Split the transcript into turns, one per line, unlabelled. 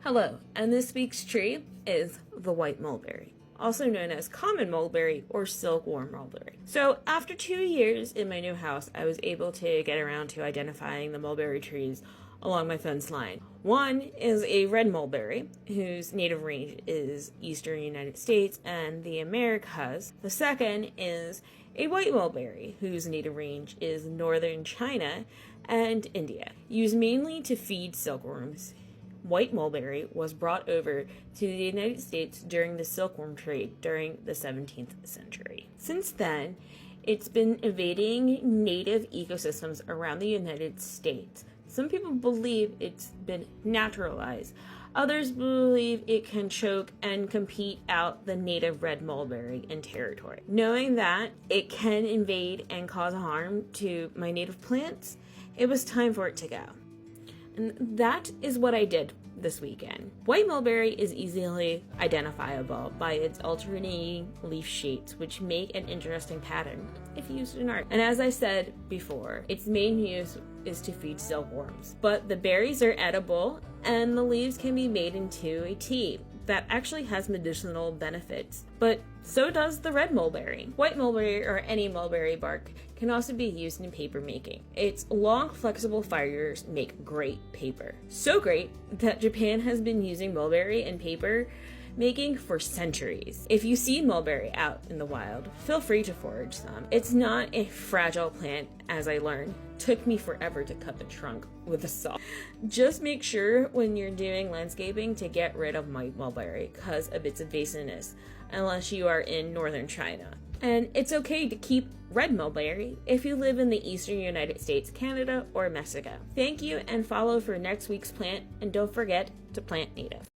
Hello, and this week's tree is the white mulberry, also known as common mulberry or silkworm mulberry. So after 2 years in my new house, I was able to get around to identifying the mulberry trees along my fence line. One is a red mulberry, whose native range is eastern United States and the Americas. The second is a white mulberry, whose native range is northern China and India. Used mainly to feed silkworms, white mulberry was brought over to the United States during the silkworm trade during the 17th century. Since then, it's been invading native ecosystems around the United States. Some people believe it's been naturalized. Others believe it can choke and compete out the native red mulberry in territory. Knowing that it can invade and cause harm to my native plants, it was time for it to go. And that is what I did this weekend. White mulberry is easily identifiable by its alternating leaf shapes, which make an interesting pattern if used in art. And as I said before, its main use is to feed silkworms. But the berries are edible, and the leaves can be made into a tea that actually has medicinal benefits. But so does the red mulberry. White mulberry, or any mulberry bark, can also be used in paper making. Its long, flexible fibers make great paper. So great that Japan has been using mulberry in paper making for centuries. If you see mulberry out in the wild, feel free to forage some. It's not a fragile plant, as I learned. Took me forever to cut the trunk with a saw. Just make sure when you're doing landscaping to get rid of white mulberry because of its invasiveness, unless you are in northern China. And it's okay to keep red mulberry if you live in the eastern United States, Canada, or Mexico. Thank you, and follow for next week's plant, and don't forget to plant native.